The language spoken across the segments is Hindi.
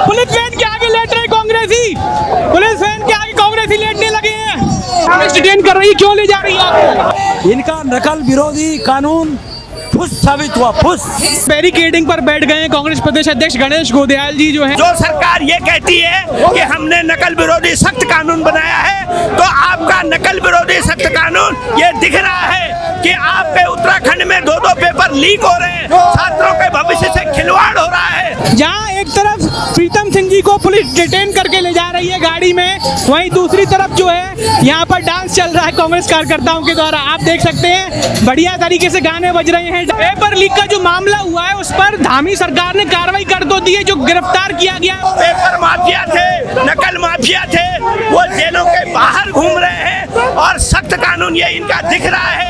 पुलिस वैन के आगे लेट रहे कांग्रेसी, पुलिस वैन के आगे कांग्रेसी लेटने लगे हैं। पुलिस डिटेन कर रही, क्यों ले जा रही है आपको? इनका नकल विरोधी कानून फुस साबित हुआ, फुस। बैरिकेडिंग पर बैठ गए हैं कांग्रेस प्रदेश अध्यक्ष गणेश गोदयाल जी जो है। जो सरकार ये कहती है कि हमने नकल विरोधी सख्त कानून बनाया है, तो आपका नकल विरोधी सख्त कानून ये दिख रहा है कि आपके उत्तराखंड में 2-2 पेपर लीक हो रहे हैं, छात्रों के भविष्य से खिलवाड़ हो रहा है। जहाँ एक तरफ प्रीतम सिंह जी को पुलिस डिटेन करके ले जा रही है गाड़ी में, वहीं दूसरी तरफ जो है यहाँ पर डांस चल रहा है कांग्रेस कार्यकर्ताओं के द्वारा। आप देख सकते हैं बढ़िया तरीके से गाने बज रहे हैं। पेपर लीक का जो मामला हुआ है उस पर धामी सरकार ने कार्रवाई कर तो दी है, जो गिरफ्तार किया गया। पेपर माफिया थे, नकल माफिया थे, वो जेलों के बाहर घूम रहे हैं और सख्त कानून ये इनका दिख रहा है।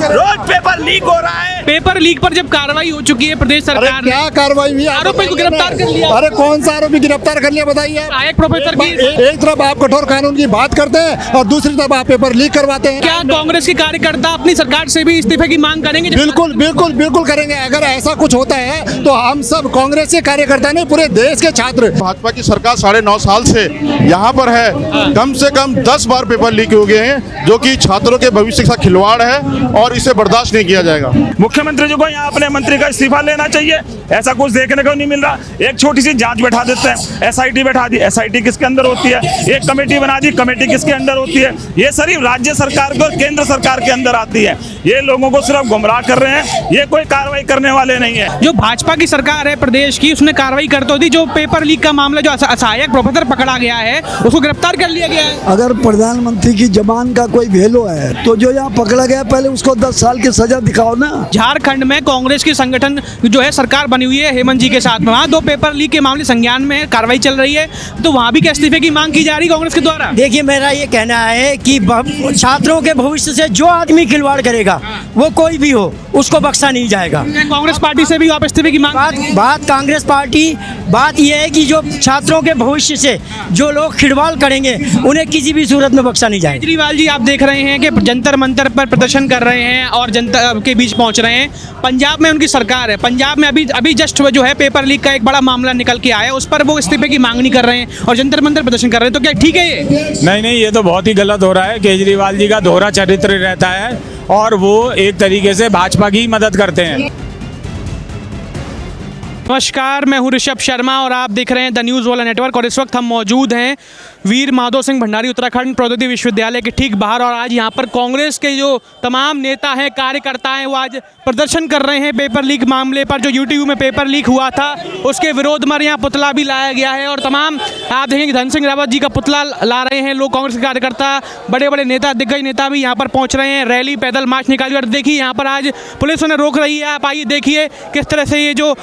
रोज पेपर लीक हो रहा है। पेपर लीक पर जब कार्रवाई हो चुकी है प्रदेश सरकार ने, क्या कार्रवाई हुई? आरोपी को गिरफ्तार कर लिया। अरे कौन सा आरोपी गिरफ्तार कर लिया बताइए? सहायक प्रोफेसर की एक तरफ आप कठोर कानून की बात करते हैं और दूसरी तरफ आप पेपर लीक करवाते हैं। क्या कांग्रेस के कार्यकर्ता अपनी सरकार से भी इस्तीफे की मांग करेंगे? बिल्कुल बिल्कुल बिल्कुल करेंगे। अगर ऐसा कुछ होता है तो हम सब कांग्रेस के कार्यकर्ता नहीं, पूरे देश के छात्र। भाजपा की सरकार 9.5 साल से यहाँ पर है, कम से कम 10 बार पेपर लीक हो गए हैं, जो कि छात्रों के भविष्य के साथ खिलवाड़ है और इसे बर्दाश्त नहीं किया जाएगा। मुख्यमंत्री जी को यहाँ अपने मंत्री का इस्तीफा लेना चाहिए। ऐसा कुछ देखने को नहीं मिल रहा। एक छोटी सी जांच बैठा देते हैं, एसआईटी बैठा दी, एसआईटी किसके अंदर होती है? एक कमेटी बना दी, कमेटी किसके अंदर होती है? ये सिर्फ राज्य सरकार को, केंद्र सरकार के अंदर आती है। ये लोगों को सिर्फ गुमराह कर रहे हैं, ये कोई कार्रवाई करने वाले नहीं है। जो भाजपा की सरकार है प्रदेश की, उसने कार्रवाई कर तो दी। जो पेपर लीक का मामला, जो सहायक प्रोफेसर पकड़ा गया है, उसको गिरफ्तार कर लिया गया है। अगर प्रधानमंत्री की जबान का कोई वैल्यू है तो जो यहाँ पकड़ा गया पहले उसको 10 साल की सजा दिखाओ ना। झारखंड में कांग्रेस की संगठन जो है सरकार बनी हुई है हेमंत जी के साथ में, वहाँ 2 पेपर लीक के मामले संज्ञान में कार्रवाई चल रही है, तो वहाँ भी इस्तीफे की मांग की जा रही है कांग्रेस के द्वारा। देखिए, मेरा ये कहना है कि छात्रों के भविष्य से जो आदमी खिलवाड़ करेगा, वो कोई भी हो, उसको बख्शा नहीं जाएगा। कांग्रेस पार्टी से भी आप इस्तीफे की मांग? बात कांग्रेस पार्टी, बात यह है कि जो छात्रों के भविष्य से जो लोग खिलवाड़ करेंगे, उन्हें किसी भी सूरत में बख्शा नहीं जाएगा। केजरीवाल जी आप देख रहे हैं कि जंतर मंतर पर प्रदर्शन कर रहे हैं और जनता के बीच पहुंच रहे हैं। पंजाब में उनकी सरकार है, पंजाब में अभी जस्ट जो है पेपर लीक का एक बड़ा मामला निकल के आया, उस पर वो इस्तीफे की मांग नहीं कर रहे हैं और जंतर मंतर प्रदर्शन कर रहे हैं, तो क्या ठीक है ये? नहीं, ये तो बहुत ही गलत हो रहा है। केजरीवाल जी का दोहरा चरित्र रहता है और वो एक तरीके से भाजपा की मदद करते हैं। नमस्कार, मैं हूं ऋषभ शर्मा और आप देख रहे हैं द न्यूज़ वाला नेटवर्क। और इस वक्त हम मौजूद हैं वीर माधव सिंह भंडारी उत्तराखंड प्रौद्योगिकी विश्वविद्यालय के ठीक बाहर। और आज यहां पर कांग्रेस के जो तमाम नेता हैं, कार्यकर्ता हैं, वो आज प्रदर्शन कर रहे हैं पेपर लीक मामले पर। जो यूट्यूब में पेपर लीक हुआ था उसके विरोध में यहाँ पुतला भी लाया गया है और तमाम आप देखेंगे धन सिंह रावत जी का पुतला ला रहे हैं लोग। कांग्रेस के कार्यकर्ता, बड़े बड़े नेता, दिग्गज नेता भी यहाँ पर पहुँच रहे हैं, रैली पैदल मार्च निकाली। और देखिए यहाँ पर आज पुलिस उन्हें रोक रही है। आप आइए देखिए किस तरह से ये जो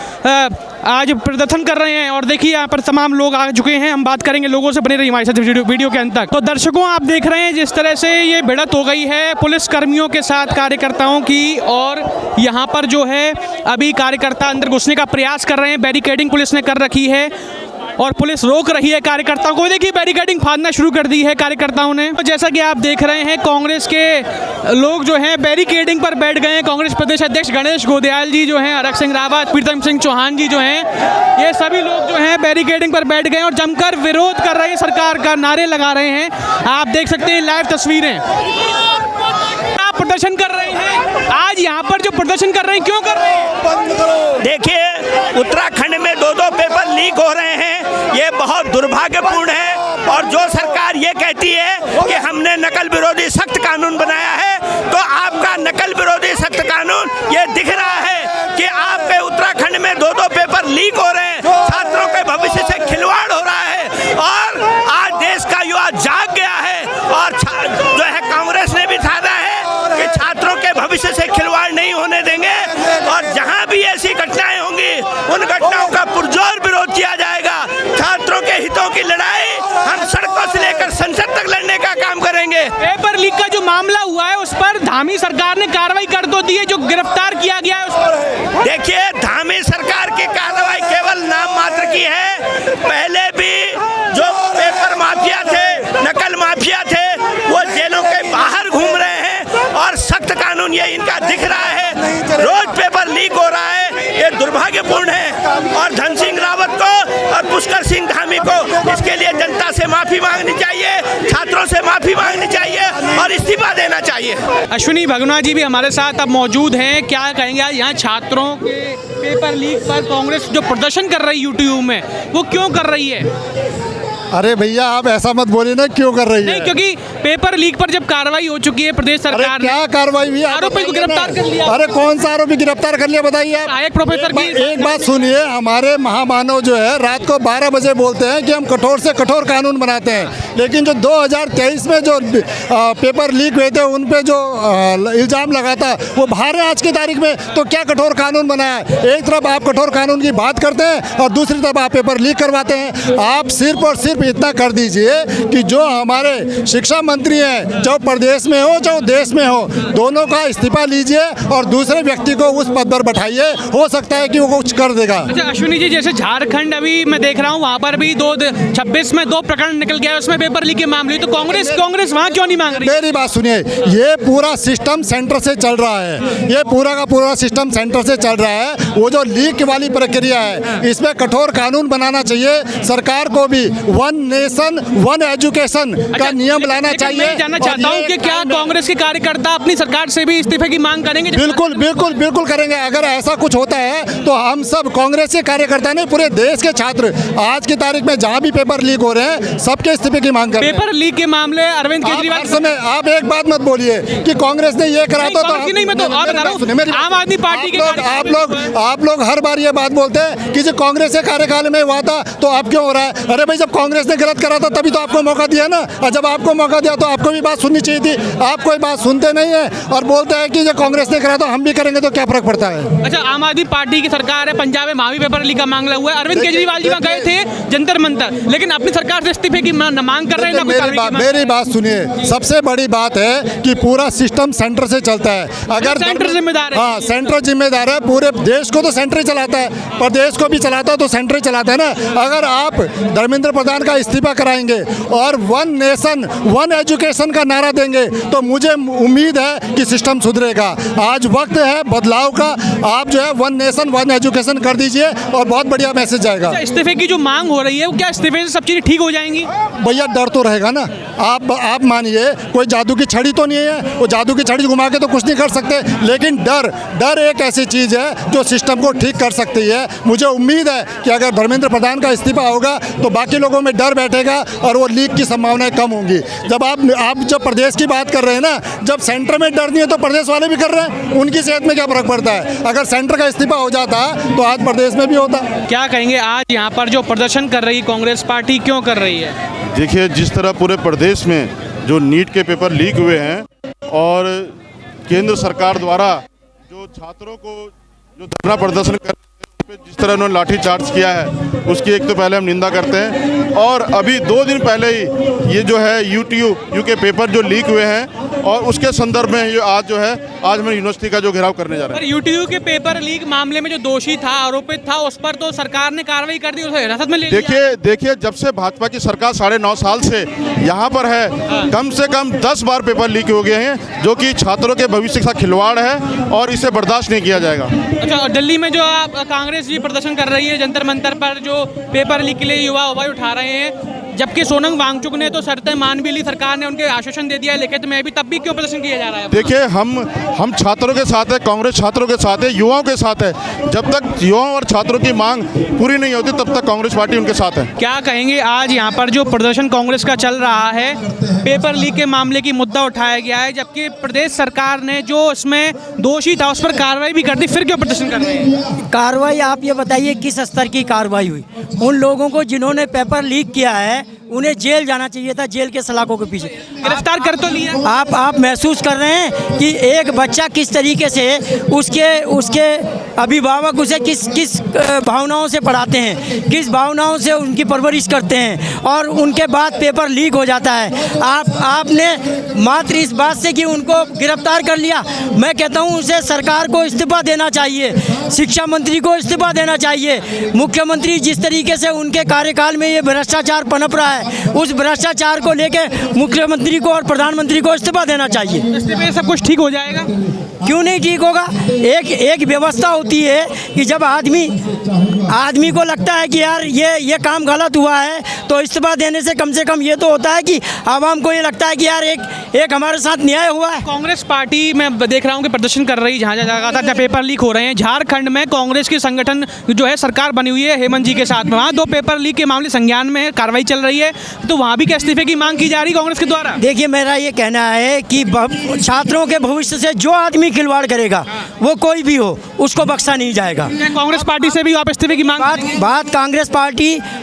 आज प्रदर्शन कर रहे हैं। और देखिए यहाँ पर तमाम लोग आ चुके हैं। हम बात करेंगे लोगों से, बने रहिए हमारे साथ वीडियो के अंत तक। तो दर्शकों, आप देख रहे हैं जिस तरह से ये भिड़ंत हो गई है पुलिस कर्मियों के साथ कार्यकर्ताओं की। और यहाँ पर जो है अभी कार्यकर्ता अंदर घुसने का प्रयास कर रहे हैं, बैरिकेडिंग पुलिस ने कर रखी है और पुलिस रोक रही है कार्यकर्ताओं को। देखिए बैरिकेडिंग फाड़ना शुरू कर दी है कार्यकर्ताओं ने। तो जैसा कि आप देख रहे हैं कांग्रेस के लोग जो हैं बैरिकेडिंग पर बैठ गए हैं। कांग्रेस प्रदेश अध्यक्ष गणेश गोदयाल जी जो हैं, हरक सिंह रावत, प्रीतम सिंह चौहान जी जो हैं, ये सभी लोग जो हैं बैरिकेडिंग पर बैठ गए और जमकर विरोध कर रहे हैं, सरकार का नारे लगा रहे हैं। आप देख सकते हैं लाइव तस्वीरें। आप प्रदर्शन कर रहे हैं आज यहाँ पर, जो प्रदर्शन कर रहे हैं क्यों कर रहे हैं? देखिए, उत्तराखंड में 2-2 पेपर लीक हो रहे हैं, ये बहुत दुर्भाग्यपूर्ण है। और जो सरकार ये कहती है कि हमने नकल विरोधी सख्त कानून बनाया है, तो आपका नकल विरोधी सख्त कानून ये दिख रहा है कि आपके उत्तराखंड में 2-2 पेपर लीक हो रहे हैं, छात्रों के भविष्य से खिलवाड़ हो रहा है। और आज देश का युवा जाग गया है और जो है कांग्रेस ने भी ठाना है कि छात्रों के भविष्य से खिलवाड़ नहीं होने देंगे। और जहां भी ऐसी घटनाएं होंगी, उन घटनाओं का पुरजोर विरोध किया जाएगा। छात्रों के हितों की लड़ाई हम सड़कों से लेकर संसद तक लड़ने का काम करेंगे। पेपर लीक का जो मामला हुआ है उस पर धामी सरकार ने कार्रवाई कर तो दी है, जो गिरफ्तार किया गया है उस पर। देखिए, धामी सरकार की कार्रवाई केवल नाम मात्र की है। पहले भी जो पेपर माफिया थे, नकल माफिया थे, वो जेलों के बाहर घूम रहे हैं और सख्त कानून ये इनका दिख रहा है। रोज पेपर लीक हो रहा है, ये दुर्भाग्यपूर्ण है। और धन सिंह रावत को और पुष्कर सिंह धामी को इसके लिए जनता से माफी मांगनी चाहिए, छात्रों से माफी मांगनी चाहिए और इस्तीफा देना चाहिए। अश्विनी भगना जी भी हमारे साथ अब मौजूद हैं। क्या कहेंगे आज यहाँ छात्रों के पेपर लीक पर कांग्रेस जो प्रदर्शन कर रही है यूट्यूब में, वो क्यों कर रही है? अरे भैया आप ऐसा मत बोलिए ना, क्यों कर रही है? नहीं, क्योंकि पेपर लीक पर जब कार्रवाई हो चुकी है प्रदेश अरे सरकार ने, क्या कार्रवाई हुई? आरोपी को गिरफ्तार कर लिया। अरे कौन सा आरोपी गिरफ्तार कर लिया बताइए आप? सहायक प्रोफेसर की एक बात सुनिए, हमारे महामानव जो है रात को 12 बजे बोलते हैं कि हम कठोर से कठोर कानून बनाते हैं, लेकिन जो 2023 में जो पेपर लीक हुए थे उन पे जो इल्ज़ाम लगा था वो बाहर है आज की तारीख में। तो क्या कठोर कानून बनाया? एक तरफ आप कठोर कानून की बात करते हैं और दूसरी तरफ आप पेपर लीक करवाते हैं। आप सिर्फ और सिर्फ इतना कर दीजिए कि जो हमारे शिक्षा मंत्री हैं, चाहे प्रदेश में हो चाहे देश में हो, दोनों का इस्तीफा लीजिए और दूसरे व्यक्ति को उस पद पर बैठाइए, हो सकता है कि वो कुछ कर देगा। अच्छा अश्विनी जी, जैसे झारखंड अभी मैं देख रहा हूँ वहाँ पर भी 26 में 2 प्रकरण निकल गया, उसमें पेपर लीक के मामले, तो कांग्रेस वहाँ क्यों नहीं मांग रही? मेरी बात सुनिए, ये पूरा सिस्टम सेंटर से चल रहा है, ये पूरा का पूरा सिस्टम सेंटर से चल रहा है। वो जो लीक वाली प्रक्रिया है इसमें कठोर कानून बनाना चाहिए। सरकार को भी वन नेशन वन एजुकेशन का नियम लाना चाहिए। मैं जानना चाहता हूँ कि क्या कांग्रेस के कार्यकर्ता अपनी सरकार से भी इस्तीफे की मांग करेंगे? बिल्कुल बिल्कुल बिल्कुल करेंगे। अगर ऐसा कुछ होता है तो हम सब कांग्रेस के कार्यकर्ता नहीं, पूरे देश के छात्र आज की तारीख में जहाँ भी पेपर लीक हो रहे हैं सबके इस्तीफे की मांग कर रहे हैं। पेपर लीक के मामले अरविंद केजरीवाल समय आप एक बात मत बोलिए कि कांग्रेस ने ये करा तो आम आदमी पार्टी के आप लोग हर बार ये बात बोलते हैं कि जो कांग्रेस के कार्यकाल में हुआ था तो अब क्यों हो रहा है? अरे भाई, जब कांग्रेस ने गलत करा था तभी तो आपको मौका दिया ना, और जब आपको मौका दिया तो आपको भी बात सुननी चाहिए थी। आप कोई बात सुनते नहीं है और बोलते हैं कि जो कांग्रेस ने करा तो हम भी करेंगे, तो क्या फर्क पड़ता है? अच्छा, आम आदमी पार्टी की सरकार है, पंजाब में वहाँ भी पेपर लीक का मामला हुआ है। अरविंद केजरीवाल जी वहाँ गए थे जंतर मंतर, लेकिन अपनी सरकार से इस्तीफे की मांग कर रहे हैं। मेरी बात सुनिए, सबसे बड़ी बात है कि पूरा सिस्टम सेंटर से चलता है। अगर सेंटर जिम्मेदार है, हाँ सेंटर जिम्मेदार है, पूरे देश को तो सेंटर ही चलाता है, प्रदेश को भी चलाता है तो सेंटर ही चलाता है ना। अगर आप धर्मेंद्र प्रधान का इस्तीफा कराएंगे और वन नेशन वन एजुकेशन का नारा देंगे तो मुझे उम्मीद है कि सिस्टम सुधरेगा। आज वक्त है बदलाव का। आप जो है वन नेशन वन एजुकेशन कर दीजिए और बहुत बढ़िया मैसेज जाएगा। इस्तीफे की जो मांग हो रही है वो क्या इस्तीफे से सब चीज़ें ठीक हो जाएंगी? भैया डर तो रहेगा ना। आप मानिए कोई जादू की छड़ी तो नहीं है, वो जादू की छड़ी घुमा के तो कुछ नहीं कर सकते, लेकिन डर एक ऐसी चीज़ है जो सिस्टम को ठीक कर सकती है। मुझे उम्मीद है कि अगर धर्मेंद्र प्रधान का इस्तीफा होगा तो बाकी लोगों में डर बैठेगा और वो लीक की संभावनाएं कम होंगी। जब आप जब प्रदेश की बात कर रहे हैं ना, जब सेंटर में डर नहीं है तो प्रदेश वाले भी कर रहे हैं, उनकी सेहत में क्या फर्क पड़ता है? अगर सेंटर का इस्तीफा हो जाता तो आज प्रदेश में भी होता। क्या कहेंगे आज यहाँ पर जो प्रदर्शन कर रही कांग्रेस पार्टी क्यों कर रही है? देखिए, जिस तरह पूरे प्रदेश में जो नीट के पेपर लीक हुए हैं और केंद्र सरकार द्वारा जो छात्रों को जो धरना प्रदर्शन कर जिस तरह उन्होंने लाठीचार्ज किया है उसकी एक तो पहले हम निंदा करते हैं। और अभी 2 दिन पहले ही ये जो है यू के पेपर जो लीक हुए हैं और उसके संदर्भ में ये आज हम यूनिवर्सिटी का जो घेराव करने जा रहे हैं। यूट्यूब के पेपर लीक मामले में जो दोषी था, आरोपित था, उस पर तो सरकार ने कार्रवाई कर दी, उसे हिरासत में ले लिया। देखिए जब से भाजपा की सरकार 9.5 साल से यहाँ पर है, कम से कम 10 बार पेपर लीक हो गए हैं, जो कि छात्रों के भविष्य के साथ खिलवाड़ है और इसे बर्दाश्त नहीं किया जाएगा। अच्छा, और दिल्ली में जो आप कांग्रेस भी प्रदर्शन कर रही है जंतर मंतर पर, जो पेपर लीक के लिए युवा आवाज उठा रहे हैं, जबकि सोनम वांगचुक ने तो शर्तें मान भी ली, सरकार ने उनके आश्वासन दे दिया है लिखित में, भी तब भी क्यों प्रदर्शन किया जा रहा है? देखिए, हम छात्रों के साथ है, कांग्रेस छात्रों के साथ है, युवाओं के साथ है। जब तक युवाओं और छात्रों की मांग पूरी नहीं होती तब तक कांग्रेस पार्टी उनके साथ है। क्या कहेंगे आज यहाँ पर जो प्रदर्शन कांग्रेस का चल रहा है, पेपर लीक के मामले की मुद्दा उठाया गया है, जबकि प्रदेश सरकार ने जो इसमें दोषी था उस पर कार्रवाई भी कर दी, फिर क्यों प्रदर्शन कर रहे हैं? कार्रवाई आप ये बताइए किस स्तर की कार्रवाई हुई? उन लोगों को जिन्होंने पेपर लीक किया है उन्हें जेल जाना चाहिए था, जेल के सलाखों के पीछे। गिरफ्तार कर तो लिया। आप महसूस कर रहे हैं कि एक बच्चा किस तरीके से उसके अभिभावक उसे किस भावनाओं से पढ़ाते हैं, किस भावनाओं से उनकी परवरिश करते हैं, और उनके बाद पेपर लीक हो जाता है। आपने मात्र इस बात से कि उनको गिरफ्तार कर लिया, मैं कहता हूं उसे सरकार को इस्तीफा देना चाहिए, शिक्षा मंत्री को इस्तीफा देना चाहिए। मुख्यमंत्री जिस तरीके से उनके कार्यकाल में ये भ्रष्टाचार पनप रहा है, उस भ्रष्टाचार को लेकर मुख्यमंत्री को और प्रधानमंत्री को इस्तीफा देना चाहिए। इस्तीफे से सब कुछ ठीक हो जाएगा? क्यों नहीं ठीक होगा? एक व्यवस्था होती है कि जब आदमी को लगता है कि यार ये काम गलत हुआ है तो इस्तीफा देने से कम ये तो होता है कि आवाम को ये लगता है कि यार एक हमारे साथ न्याय हुआ है। कांग्रेस पार्टी मैं देख रहा हूँ कि प्रदर्शन कर रही जहाँ जहाँ पेपर लीक हो रहे हैं। झारखंड में कांग्रेस की संगठन जो है सरकार बनी हुई है हेमंत जी के साथ में, वहाँ 2 पेपर लीक के मामले संज्ञान में है, कार्रवाई चल रही है, तो वहाँ भी क्या इस्तीफे की मांग की जा रही कांग्रेस के द्वारा? देखिए, मेरा ये कहना है कि छात्रों के भविष्य से जो आदमी खिलवाड़ करेगा वो कोई भी हो उसको बख्शा नहीं जाएगा। कांग्रेस पार्टी से भी आप इस्तीफे की मांग?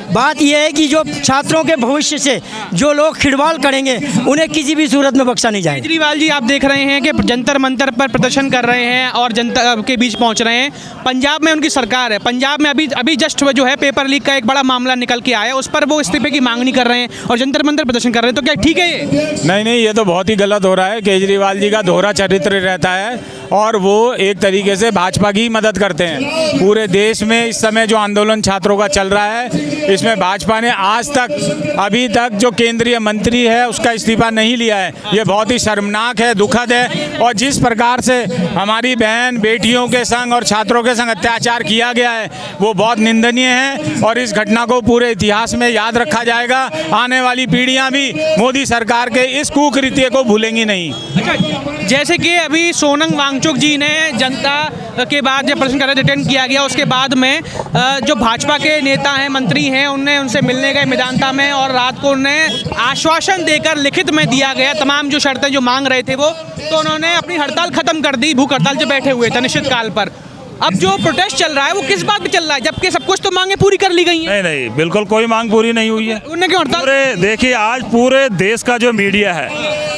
बात यह है कि जो छात्रों के भविष्य से जो लोग खिलवाड़ करेंगे उन्हें किसी भी सूरत में बख्शा नहीं जाएगा। केजरीवाल जी आप देख रहे हैं कि जंतर मंतर पर प्रदर्शन कर रहे हैं और जनता के बीच पहुंच रहे हैं। पंजाब में उनकी सरकार है, पंजाब में अभी जस्ट जो है पेपर लीक का एक बड़ा मामला निकल के आया, उस पर वो इस्तीफे की मांग नहीं कर रहे हैं और जंतर मंतर प्रदर्शन कर रहे हैं, तो क्या ठीक है ये? नहीं, ये तो बहुत ही गलत हो रहा है। केजरीवाल जी का दोहरा चरित्र रहता है और वो एक तरीके से भाजपा की मदद करते हैं। पूरे देश में इस समय जो आंदोलन छात्रों का चल रहा है, इसमें भाजपा ने आज तक अभी तक जो केंद्रीय मंत्री है उसका इस्तीफा नहीं लिया है। ये बहुत ही शर्मनाक है, दुखद है। और जिस प्रकार से हमारी बहन बेटियों के संग और छात्रों के संग अत्याचार किया गया है वो बहुत निंदनीय है और इस घटना को पूरे इतिहास में याद रखा जाएगा। आने वाली पीढ़ियां भी मोदी सरकार के इस कुकृत्य को भूलेंगी नहीं। जैसे कि अभी सोनम वांगचुक जी ने जनता के बाद जब प्रश्न करने अटेंड किया गया उसके बाद में जो भाजपा के नेता हैं, मंत्री हैं, उनने उनसे मिलने गए मेदांता में और रात को उन्हें आश्वासन देकर लिखित में दिया गया तमाम जो शर्तें जो मांग रहे थे वो, तो उन्होंने अपनी हड़ताल खत्म कर दी। भूख हड़ताल जो बैठे हुए थे निश्चित काल पर। अब जो प्रोटेस्ट चल रहा है वो किस बात पे चल रहा है जबकि सब कुछ तो मांगे पूरी कर ली गई हैं? नहीं, बिल्कुल कोई मांग पूरी नहीं हुई है। उन्होंने क्यों हड़ताल? देखिए, आज पूरे देश का जो मीडिया है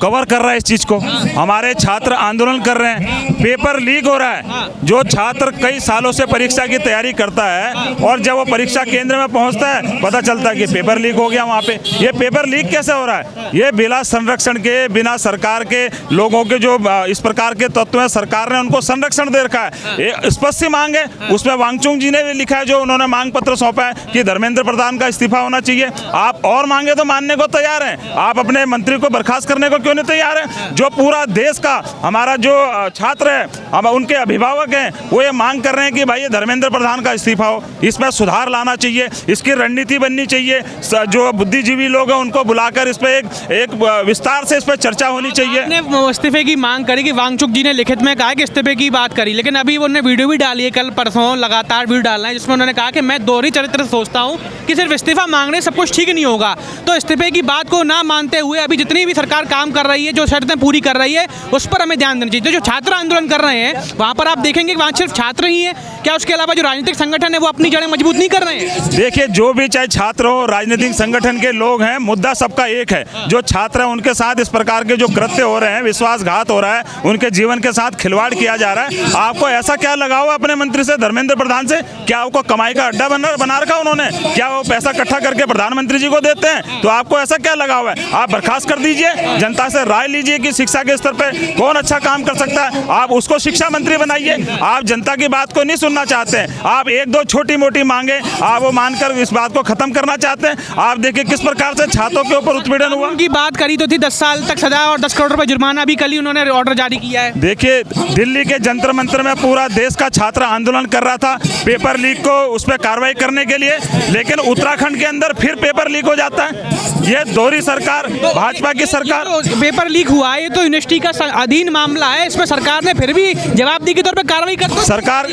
कवर कर रहा है इस चीज को। हमारे छात्र आंदोलन कर रहे हैं, पेपर लीक हो रहा है। जो छात्र कई सालों से परीक्षा की तैयारी करता है और जब वो परीक्षा केंद्र में पहुंचता है पता चलता है कि पेपर लीक हो गया वहां पे। ये पेपर लीक कैसे हो रहा है? ये बिना संरक्षण के, बिना सरकार के लोगों के जो इस प्रकार के तत्व हैं, सरकार ने उनको संरक्षण दे रखा है। ये स्पष्ट सी मांग है, उसमें वांगचुक जी ने भी लिखा है, जो उन्होंने मांग पत्र सौंपा है कि धर्मेंद्र प्रधान का इस्तीफा होना चाहिए। आप और मांगे तो मानने को तैयार हैं, आप अपने मंत्री को बर्खास्त करने को क्यों नहीं तैयार है? जो पूरा देश का हमारा जो छात्र है, हम उनके अभिभावक हैं, वो ये मांग कर रहे हैं कि भाई ये धर्मेंद्र प्रधान का इस्तीफा हो, इसमें सुधार लाना चाहिए, इसकी रणनीति बननी चाहिए। जो बुद्धिजीवी लोग हैं उनको बुलाकर इस पे एक विस्तार से इस पे चर्चा होनी चाहिए। आपने इस्तीफे की मांग करी कि वांगचुक जी ने लिखित में कहा कि इस्तीफे की बात करी, लेकिन अभी उन्होंने वीडियो भी डाली है, कल परसों लगातार वीडियो डालना है, जिसमें उन्होंने कहा कि मैं दोहरी चरित्र से सोचता हूँ कि सिर्फ इस्तीफा मांगने सब कुछ ठीक नहीं होगा। तो इस्तीफे की बात को ना मानते हुए अभी जितनी भी सरकार काम कर रही है, जो शर्तें पूरी कर रही है, उस पर हमें ध्यान देना चाहिए। तो जो छात्र आंदोलन कर रहे हैं वहाँ पर आप देखेंगे कि वहाँ सिर्फ छात्र ही हैं क्या? उसके अलावा जो राजनीतिक संगठन है वो अपनी जड़ें मजबूत नहीं कर रहे हैं? देखिए, जो भी चाहे छात्र हो, राजनीतिक संगठन के लोग हैं, मुद्दा सबका एक है। जो छात्र हैं उनके साथ इस प्रकार के जो कृत्य हो रहे हैं, विश्वासघात हो रहा है, उनके जीवन के साथ खिलवाड़ किया जा रहा है। आपको ऐसा क्या लगा हुआ अपने मंत्री से, धर्मेंद्र प्रधान से? क्या आपको कमाई का अड्डा बना रखा उन्होंने? क्या वो पैसा इकट्ठा करके प्रधानमंत्री जी को देते हैं? तो आपको ऐसा क्या लगा हुआ है? आप बर्खास्त कर दीजिए, जनता से राय लीजिए कि शिक्षा के स्तर पे कौन अच्छा काम कर सकता है, आप उसको शिक्षा मंत्री बनाइए। आप जनता की बात को नहीं सुनना चाहते हैं, आप एक दो छोटी मोटी मांगे आप वो मानकर इस बात को खत्म करना चाहते हैं। आप देखिए किस प्रकार से छात्रों के ऊपर उत्पीड़न हुआ। उनकी बात करी तो थी 10 साल तक सजा और 10 करोड़ रुपए जुर्माना भी कल ही उन्होंने ऑर्डर जारी किया है। देखिए, दिल्ली के जंतर मंतर में पूरा देश का छात्र आंदोलन कर रहा था पेपर लीक को उस पर कार्रवाई करने के लिए, लेकिन उत्तराखंड के अंदर फिर पेपर लीक हो जाता है। ये दोहरी सरकार, भाजपा की सरकार। तो पेपर लीक हुआ है, ये तो यूनिवर्सिटी का अधीन मामला है, इसमें सरकार ने फिर भी जवाबदेही के तौर पर कार्रवाई कर दी।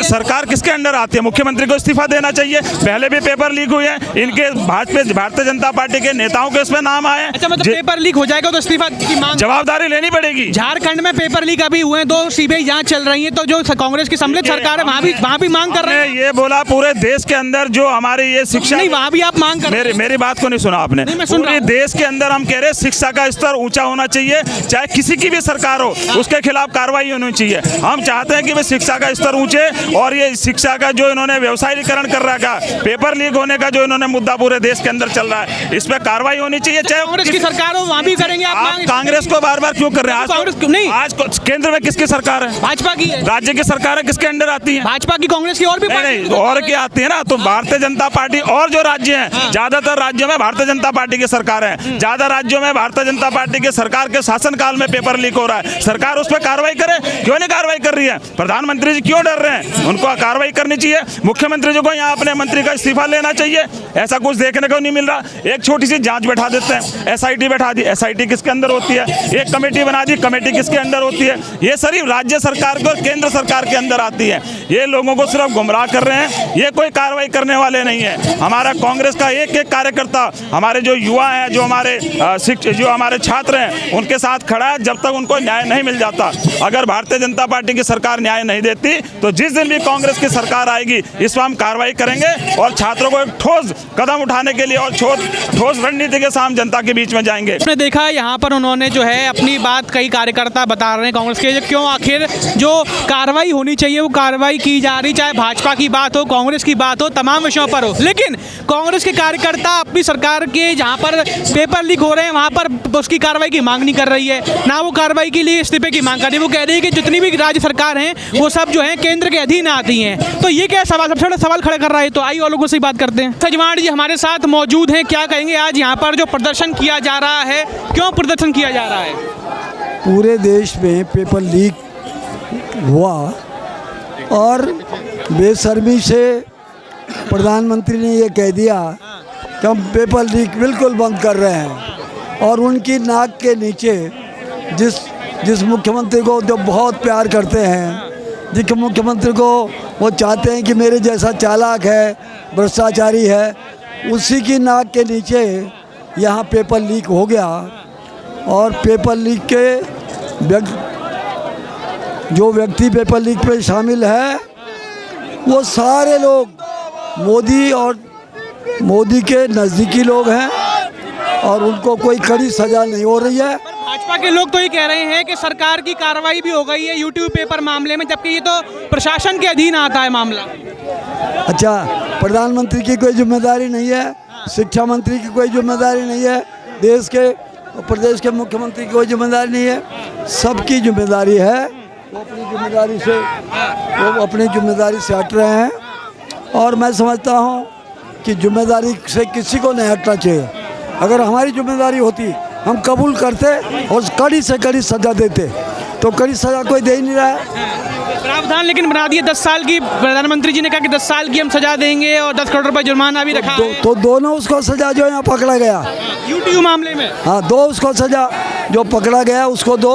सरकार किसके अंडर आती है? मुख्यमंत्री को इस्तीफा देना चाहिए। पहले भी पेपर लीक हुए हैं, इनके भारतीय जनता पार्टी के नेताओं के इसमें नाम आए। अच्छा, मतलब पेपर लीक हो जाएगा तो इस्तीफा की मांग, जवाबदारी लेनी पड़ेगी। झारखंड में पेपर लीक अभी हुए हैं, 2 सीबीआई जांच चल रही है, तो जो कांग्रेस की सम्मिलित सरकार है वहाँ भी मांग कर रहे हैं। ये बोला पूरे देश के अंदर जो हमारी ये शिक्षा, नहीं वहाँ भी आप मांग कर रहे हैं। मेरी बात को नहीं सुना आपने। पूरे देश के अंदर हम कह रहे हैं शिक्षा का स्तर ऊंचा होना चाहिए, चाहे किसी की भी सरकार हो, उसके खिलाफ कार्रवाई होनी चाहिए। हम चाहते हैं कि शिक्षा का स्तर ऊंचे, और ये शिक्षा का जो इन्होंने व्यवसायीकरण कर रखा, पेपर लीक होने का जो इन्होंने मुद्दा पूरे देश के अंदर चल रहा है, इस पर कार्रवाई होनी चाहिए। चाहे कांग्रेस की सरकार हो वहाँ भी करेंगे। आप कांग्रेस को बार बार क्यों कर रहे हैं? आज केंद्र में किसकी सरकार है? भाजपा की है। राज्य की सरकार है, किसके अंडर आती है? भाजपा की, कांग्रेस की और भी नहीं, और क्या आती है ना। तो भारतीय जनता पार्टी और जो राज्य हैं, ज्यादातर राज्यों में भारतीय जनता पार्टी की सरकार सरकार है। ज्यादा राज्यों में भारतीय जनता पार्टी की सरकार के शासनकाल में पेपर लीक हो रहा है। सरकार उस पर कार्रवाई करे, क्यों नहीं कार्रवाई कर रही है? प्रधानमंत्री जी क्यों डर रहे हैं? उनको कार्रवाई करनी चाहिए। मुख्यमंत्री जी को यहाँ अपने मंत्री का इस्तीफा लेना चाहिए। ऐसा कुछ देखने को नहीं मिल रहा। एक छोटी सी जांच बैठा देते हैं, एसआईटी बैठा दी, एसआईटी किसके अंदर होती है? एक कमेटी बना दी, कमेटी किसके अंदर होती है? ये सिर्फ राज्य सरकार को और केंद्र सरकार के अंदर आती है। ये लोगों को सिर्फ गुमराह कर रहे हैं। ये कोई कार्रवाई करने वाले नहीं है। हमारा कांग्रेस का एक एक कार्यकर्ता, हमारे जो युवा हैं, जो हमारे छात्र हैं, उनके साथ खड़ा है जब तक उनको न्याय नहीं मिल जाता। अगर भारतीय जनता पार्टी की सरकार न्याय नहीं देती तो जिस दिन भी कांग्रेस की सरकार आएगी इस पर हम कार्रवाई करेंगे और छात्रों को एक ठोस कदम उठाने के लिए और ठोस रणनीति के साथ जनता के बीच में जाएंगे। आपने देखा यहाँ पर उन्होंने जो है अपनी बात, कई कार्यकर्ता बता रहे हैं कांग्रेस के, क्यों आखिर जो कार्रवाई होनी चाहिए वो कार्रवाई की जा रही, चाहे भाजपा की बात हो, कांग्रेस की बात हो, तमाम विषयों पर हो। लेकिन कांग्रेस के कार्यकर्ता अपनी सरकार के जहाँ पर पेपर लीक हो रहे हैं वहाँ पर उसकी कार्रवाई की मांग नहीं कर रही है, ना वो कार्रवाई के लिए इस्तीफे की मांग कर रही है। वो कह रही है कि जितनी भी राज्य सरकार हैं वो सब जो है केंद्र के अधीन आती हैं। तो ये क्या सवाल, सबसे बड़ा सवाल खड़ा कर रहा है। तो आइए और लोगों से बात करते हैं। सजवाण जी हमारे साथ मौजूद हैं, क्या कहेंगे आज यहाँ पर जो प्रदर्शन किया जा रहा है, क्यों प्रदर्शन किया जा रहा है? पूरे देश में पेपर लीक हुआ और बेशर्मी से प्रधानमंत्री ने ये कह दिया कि हम पेपर लीक बिल्कुल बंद कर रहे हैं। और उनकी नाक के नीचे जिस मुख्यमंत्री को जो बहुत प्यार करते हैं, जिस मुख्यमंत्री को वो चाहते हैं कि मेरे जैसा चालाक है, भ्रष्टाचारी है, उसी की नाक के नीचे यहाँ पेपर लीक हो गया। और पेपर लीक के जो व्यक्ति पेपर लीक पे शामिल है वो सारे लोग मोदी के नज़दीकी लोग हैं और उनको कोई कड़ी सज़ा नहीं हो रही है। भाजपा के लोग तो ये कह रहे हैं कि सरकार की कार्रवाई भी हो गई है यूट्यूब पेपर मामले में, जबकि ये तो प्रशासन के अधीन आता है मामला। अच्छा, प्रधानमंत्री की कोई जिम्मेदारी नहीं है, शिक्षा मंत्री की कोई जिम्मेदारी नहीं है, देश के प्रदेश के मुख्यमंत्री की कोई जिम्मेदारी नहीं है, सबकी जिम्मेदारी है। वो अपनी जिम्मेदारी से हट रहे हैं। और मैं समझता हूँ कि जिम्मेदारी से किसी को नहीं हटना चाहिए। अगर हमारी जिम्मेदारी होती हम कबूल करते और कड़ी से कड़ी सज़ा देते, तो कड़ी सज़ा कोई दे ही नहीं रहा है। प्रावधान लेकिन बना दिए 10 साल की। प्रधानमंत्री जी ने कहा कि 10 साल की हम सजा देंगे और 10 करोड़ रुपए जुर्माना भी रखा है। तो दोनों उसको सजा जो यहाँ पकड़ा गया यूट्यूब मामले में, हाँ, दो उसको सजा जो पकड़ा गया उसको दो,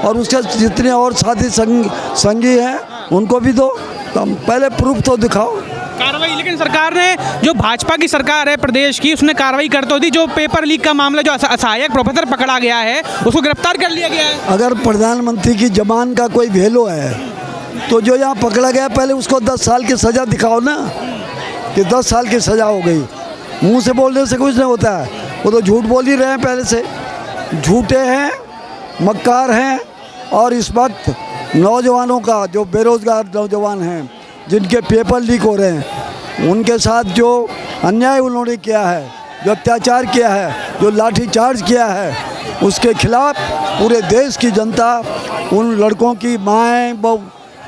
और उसके जितने और साथी संगी हैं उनको भी दो। तो पहले प्रूफ तो दिखाओ कार्रवाई। लेकिन सरकार ने, जो भाजपा की सरकार है प्रदेश की, उसने कार्रवाई करते होती। जो पेपर लीक का मामला, जो सहायक प्रोफेसर पकड़ा गया है उसको गिरफ्तार कर लिया गया है। अगर प्रधानमंत्री की जबान का कोई वैल्यू है तो जो यहाँ पकड़ा गया पहले उसको 10 साल की सज़ा दिखाओ ना, कि 10 साल की सज़ा हो गई। मुंह से बोलने से कुछ नहीं होता है, वो तो झूठ बोल ही रहे हैं, पहले से झूठे हैं, मक्कार हैं। और इस वक्त नौजवानों का, जो बेरोज़गार नौजवान हैं जिनके पेपर लीक हो रहे हैं, उनके साथ जो अन्याय उन्होंने किया है, जो अत्याचार किया है, जो लाठीचार्ज किया है, उसके खिलाफ पूरे देश की जनता, उन लड़कों की माएँ,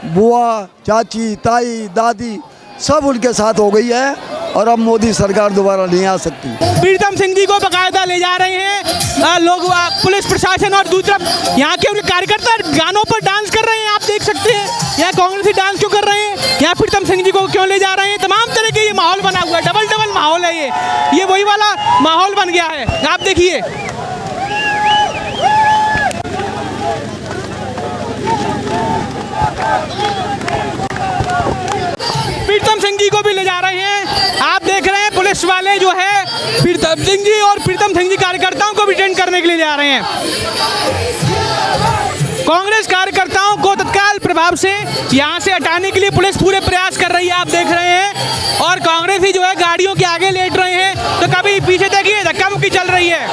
बुआ, चाची, ताई, दादी सब उनके साथ हो गई है। और अब मोदी सरकार दोबारा नहीं आ सकती। प्रीतम सिंह जी को बाकायदा ले जा रहे हैं लोग, पुलिस प्रशासन, और दूसरा यहाँ के उनके कार्यकर्ता गानों पर डांस कर रहे हैं। आप देख सकते हैं यहाँ कांग्रेसी डांस क्यों कर रहे हैं, यहाँ प्रीतम सिंह जी को क्यों ले जा रहे हैं। तमाम तरह के ये माहौल बना हुआ है, डबल माहौल है। ये वही वाला माहौल बन गया है। आप देखिए, प्रीतम सिंह जी को भी ले जा रहे हैं। आप देख रहे हैं पुलिस वाले जो है प्रीतम सिंह जी और प्रीतम सिंह जी कार्यकर्ताओं को भी डिटेन करने के लिए जा रहे हैं। कांग्रेस कार्यकर्ताओं को तत्काल प्रभाव से यहां से हटाने के लिए पुलिस पूरे प्रयास कर रही है। आप देख रहे हैं, और कांग्रेसी जो है गाड़ियों के आगे लेट रहे हैं, तो कभी पीछे देखिए धक्का मुक्की चल रही है।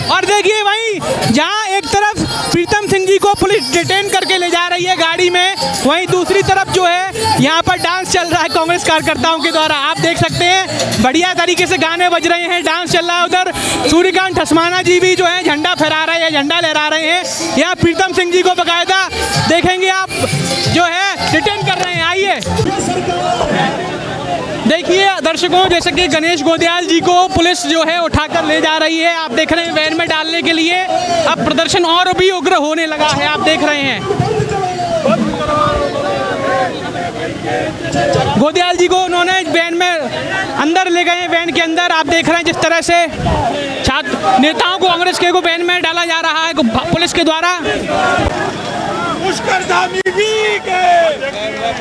और देखिए वहीं जहां एक तरफ प्रीतम सिंह जी को पुलिस डिटेन करके ले जा रही है गाड़ी में, वहीं दूसरी तरफ जो है यहाँ पर डांस चल रहा है कांग्रेस कार्यकर्ताओं के द्वारा। आप देख सकते हैं बढ़िया तरीके से गाने बज रहे हैं, डांस चल रहा है। उधर सूर्यकांत धस्माना जी भी जो है झंडा फहरा रहे हैं, झंडा लहरा रहे हैं। यहाँ प्रीतम सिंह जी को बाकायदा देखेंगे आप जो है डिटेन कर रहे हैं। आइए, देखिए दर्शकों, जैसे कि गणेश गोंदियाल जी को पुलिस जो है उठाकर ले जा रही है, आप देख रहे हैं वैन में डालने के लिए। अब प्रदर्शन और भी उग्र होने लगा है, आप देख रहे हैं। गोंदियाल जी को उन्होंने वैन में अंदर ले गए, वैन के अंदर आप देख रहे हैं जिस तरह से छात्र नेताओं को कांग्रेस के को वैन में डाला जा रहा है पुलिस के द्वारा।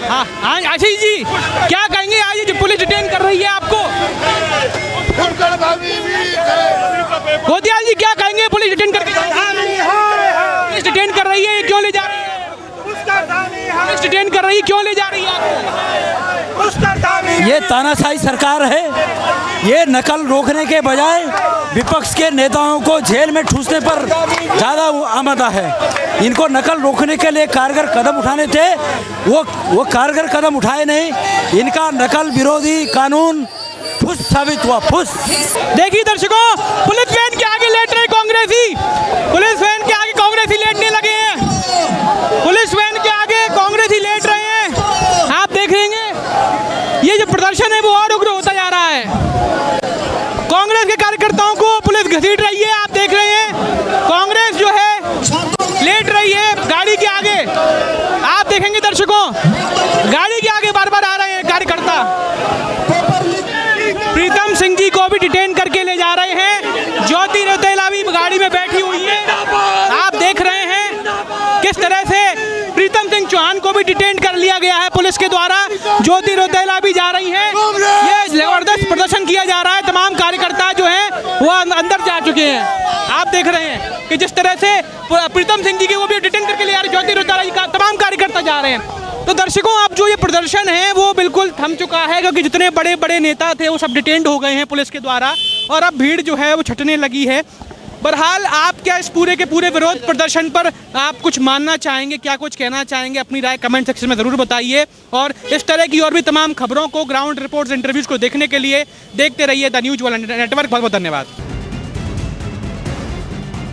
हाँ आशीष जी, क्या कहेंगे आज ये जो पुलिस डिटेन कर रही है आपको? गोंदियाल जी क्या कहेंगे, पुलिस डिटेन कर रही है, ये क्यों ले जा रही है? पुलिस डिटेन कर रही है, क्यों ले जा रही है आपको? ये तानाशाही सरकार है। ये नकल रोकने के बजाय विपक्ष के नेताओं को जेल में ठूसने पर ज़्यादा आमदा है। इनको नकल रोकने के लिए कारगर कदम उठाने थे, वो कारगर कदम उठाए नहीं। इनका नकल विरोधी कानून फुस साबित हुआ, फुस। देखिए दर्शकों, पुलिस वैन के आगे लेट रहे कांग्रेसी, पुलिस वैन के आगे कांग्रेसी लेटने लगे हैं, पुलिस वैन के आगे कांग्रेसी लेट रहे हैं। आप देख रहे हैं ये जो प्रदर्शन है वो और उग्र होता जा रहा है। कांग्रेस के कार्यकर्ताओं को पुलिस घसीट रही है, आप देख रहे हैं। कांग्रेस जो है लेट रही है गाड़ी के आगे, आप देखेंगे दर्शकों, गाड़ी के आगे बार बार आ रहे हैं कार्यकर्ता। प्रीतम सिंह जी को भी डिटेन करके ले जा रहे हैं। ज्योति रौतेला भी गाड़ी में बैठी हुई है, आप देख रहे हैं किस तरह से प्रीतम सिंह चौहान को भी डिटेन कर लिया गया है पुलिस के द्वारा। ज्योति रौतेला भी जा रही हैं। ये जबरदस्त प्रदर्शन किया जा रहा है, तमाम कार्यकर्ता जो हैं वो अंदर जा चुके हैं। आप देख रहे हैं कि जिस तरह से प्रीतम सिंह जी के वो भी डिटेन करके ले जा रहे हैं, ज्योति रौतेला जी का तमाम कार्यकर्ता जा रहे हैं। तो दर्शकों, अब जो ये प्रदर्शन है वो बिल्कुल थम चुका है, क्योंकि जितने बड़े बड़े नेता थे वो सब डिटेन्ड हो गए हैं पुलिस के द्वारा, और अब भीड़ जो है वो छटने लगी है। बहरहाल आप क्या इस पूरे के पूरे विरोध प्रदर्शन पर आप कुछ मानना चाहेंगे, क्या कुछ कहना चाहेंगे? अपनी राय कमेंट सेक्शन में ज़रूर बताइए। और इस तरह की और भी तमाम खबरों को, ग्राउंड रिपोर्ट्स, इंटरव्यूज़ को देखने के लिए देखते रहिए द न्यूज़ वाला नेटवर्क। बहुत बहुत धन्यवाद।